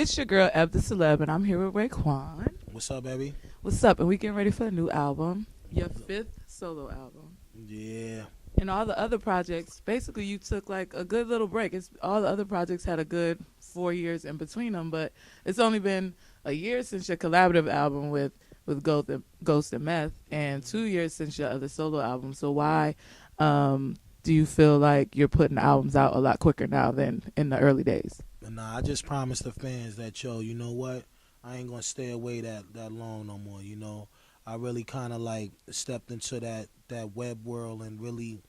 It's your girl, Eb the Celeb, and I'm here with Raekwon. What's up, baby? What's up? And we getting ready for a new album, your fifth solo album. Yeah. And all the other projects, basically, you took like a good little break. It's all the other projects had a good 4 years in between them, but it's only been a year since your collaborative album with Ghost and Meth, and 2 years since your other solo album. So why do you feel like you're putting albums out a lot quicker now than in the early days? Nah, I just promised the fans that, yo, you know what? I ain't gonna stay away that long no more. I really kind of like stepped into that web world and really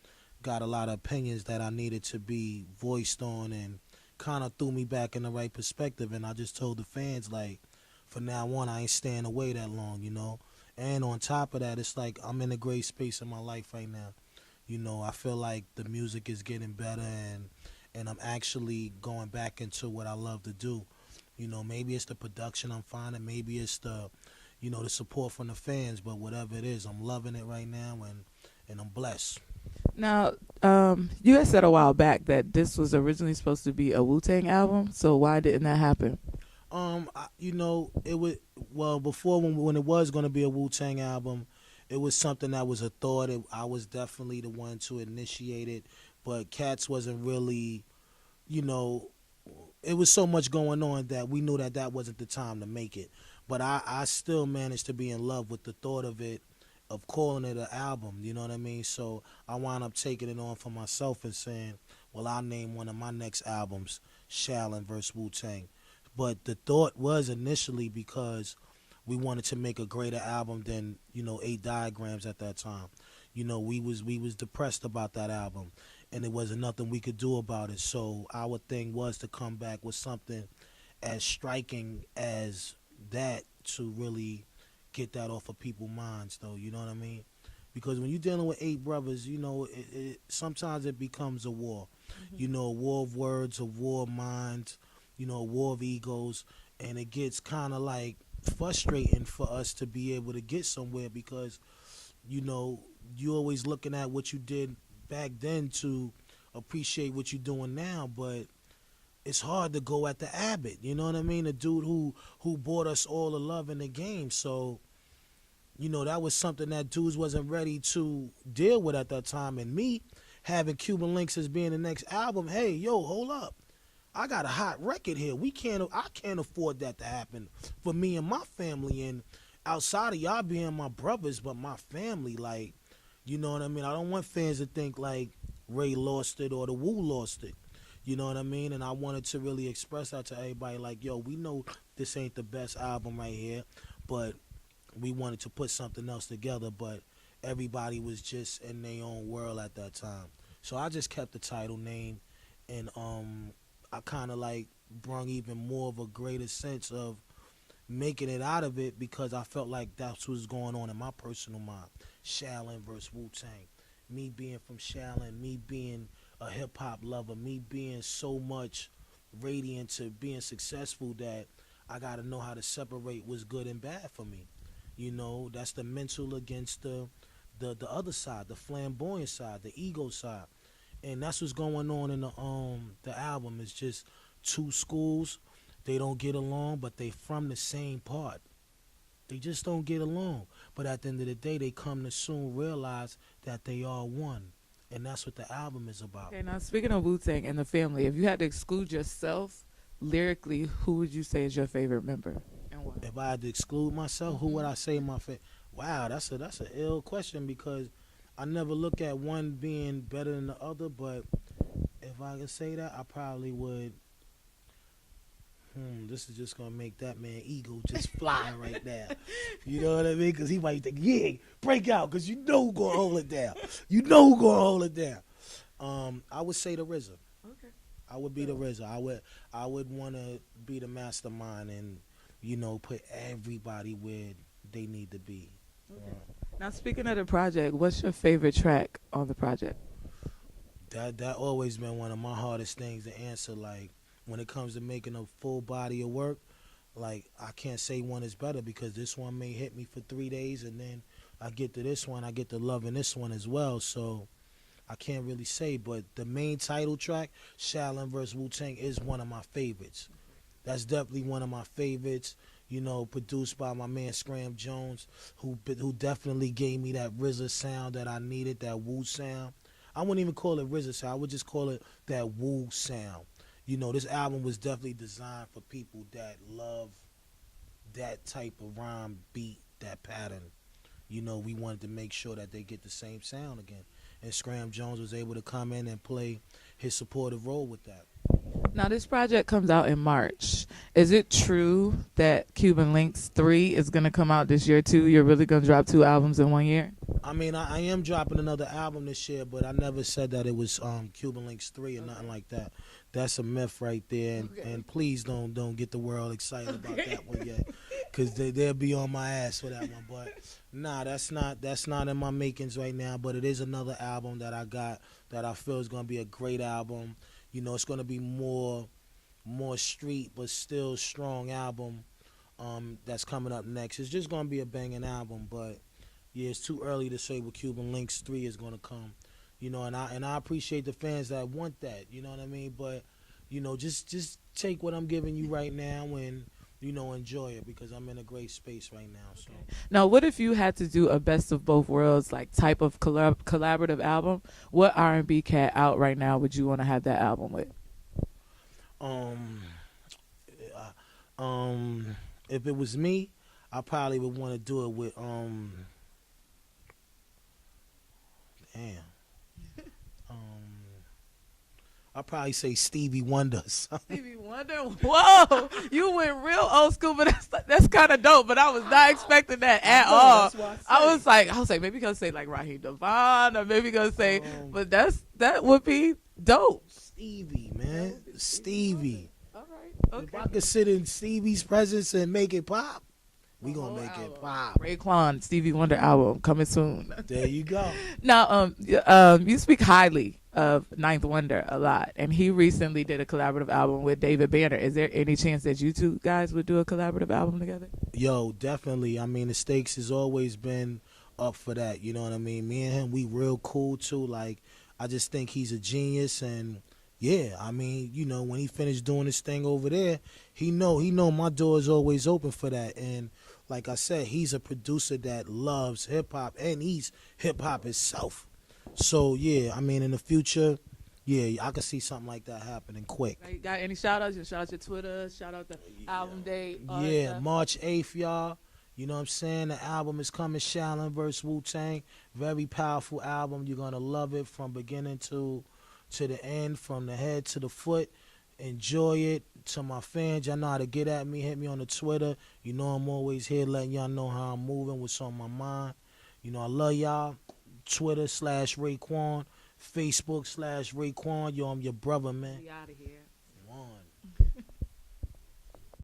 got a lot of opinions that I needed to be voiced on, and kind of threw me back in the right perspective. And I just told the fans, like, for now on, I ain't staying away that long. And on top of that, it's like I'm in a great space in my life right now. I feel like the music is getting better, and I'm actually going back into what I love to do. Maybe it's the production I'm finding, maybe it's the support from the fans, but whatever it is, I'm loving it right now, and I'm blessed. Now, you had said a while back that this was originally supposed to be a Wu-Tang album, so why didn't that happen? It was, well, before, when it was going to be a Wu-Tang album, it was something that was a thought. I was definitely the one to initiate it, but Cats wasn't really, you know, it was so much going on that we knew that wasn't the time to make it. But I still managed to be in love with the thought of it, of calling it an album, you know what I mean? So I wound up taking it on for myself and saying, well, I'll name one of my next albums Shaolin vs. Wu-Tang. But the thought was initially because we wanted to make a greater album than, 8 Diagrams at that time. We was depressed about that album, and there wasn't nothing we could do about it. So our thing was to come back with something as striking as that to really get that off of people's minds, though. You know what I mean? Because when you're dealing with 8 brothers, sometimes it becomes a war. A war of words, a war of minds, a war of egos, and it gets kind of like frustrating for us to be able to get somewhere because, you're always looking at what you did back then to appreciate what you're doing now, but it's hard to go at the Abbott, you know what I mean? The dude who brought us all the love in the game. So, that was something that dudes wasn't ready to deal with at that time. And me having Cuban Links as being the next album, hey, yo, hold up. I got a hot record here. I can't afford that to happen for me and my family. And outside of y'all being my brothers, but my family, like, you know what I mean? I don't want fans to think like Ray lost it or the Wu lost it. You know what I mean? And I wanted to really express that to everybody, like, yo, we know this ain't the best album right here, but we wanted to put something else together, but everybody was just in their own world at that time. So I just kept the title name, and I kind of like brung even more of a greater sense of making it out of it because I felt like that's what was going on in my personal mind. Shaolin versus Wu-Tang. Me being from Shaolin, me being a hip-hop lover, me being so much radiant to being successful that I got to know how to separate what's good and bad for me. That's the mental against the other side, the flamboyant side, the ego side. And that's what's going on in the album. It's just two schools. They don't get along, but they from the same part. They just don't get along. But at the end of the day, they come to soon realize that they are one. And that's what the album is about. Okay, now speaking of Wu-Tang and the family, if you had to exclude yourself lyrically, who would you say is your favorite member and why? If I had to exclude myself, who would I say my favorite? Wow, that's a ill question because I never look at one being better than the other. But if I could say that, I probably would. This is just gonna make that man ego just fly right now. You know what I mean? Because he might think, yeah, break out, because you know who gonna hold it down. You know who gonna hold it down. I would say the RZA. Okay. I would be the RZA. I would want to be the mastermind and put everybody where they need to be. Okay. Now speaking of the project, what's your favorite track on the project? That always been one of my hardest things to answer. Like when it comes to making a full body of work, like I can't say one is better because this one may hit me for 3 days and then I get to this one, I get to loving this one as well. So I can't really say, but the main title track, Shaolin vs. Wu-Tang, is one of my favorites. That's definitely one of my favorites. You know, produced by my man Scram Jones, who definitely gave me that RZA sound that I needed, that Wu sound. I wouldn't even call it RZA sound. I would just call it that Wu sound. You know, this album was definitely designed for people that love that type of rhyme beat, that pattern. You know, we wanted to make sure that they get the same sound again. And Scram Jones was able to come in and play his supportive role with that. Now this project comes out in March. Is it true that Cuban Links 3 is gonna come out this year too? You're really gonna drop 2 albums in 1 year? I mean, I am dropping another album this year, but I never said that it was Cuban Links 3 or nothing like that. That's a myth right there, and please don't get the world excited about that one yet, because they'll be on my ass for that one. But nah, that's not in my makings right now. But it is another album that I got that I feel is gonna be a great album. You know, it's gonna be more street but still strong album. That's coming up next. It's just gonna be a banging album, but yeah, it's too early to say what Cuban Links 3 is gonna come. You know, and I appreciate the fans that want that. You know what I mean? But you know, just take what I'm giving you right now and enjoy it, because I'm in a great space right now. So Now, what if you had to do a best of both worlds like type of collaborative album? What R&B cat out right now would you want to have that album with? um if it was me, I probably would want to do it with damn. I'll probably say Stevie Wonder. Stevie Wonder? Whoa, you went real old school, but that's kind of dope. But I was not expecting that at all. I was like, maybe gonna say like Raheem Devon, or maybe gonna say, but that would be dope. Stevie, man, Stevie. All right, okay. If I could sit in Stevie's presence and make it pop, we gonna make it pop. Raekwon, Stevie Wonder album coming soon. There you go. Now, you speak highly of Ninth Wonder a lot, and he recently did a collaborative album with David Banner. Is there any chance that you two guys would do a collaborative album together? Yo, definitely. I mean, the stakes has always been up for that. You know what I mean? Me and him, we real cool too. Like, I just think he's a genius, and yeah, I mean, when he finished doing his thing over there, he know my door is always open for that. And like I said, he's a producer that loves hip hop, and he's hip hop itself. So yeah, I mean, in the future, yeah, I could see something like that happening quick. You got any shout outs? You shout out your Twitter, shout out the album date. Yeah, March 8th, y'all. You know what I'm saying? The album is coming, Shaolin vs. Wu-Tang. Very powerful album. You're gonna love it from beginning to the end, from the head to the foot. Enjoy it. To my fans, y'all know how to get at me. Hit me on the Twitter. You know I'm always here letting y'all know how I'm moving, what's on my mind. I love y'all. Twitter /Raekwon, Facebook /Raekwon. Yo, I'm your brother, man. We out of here. One.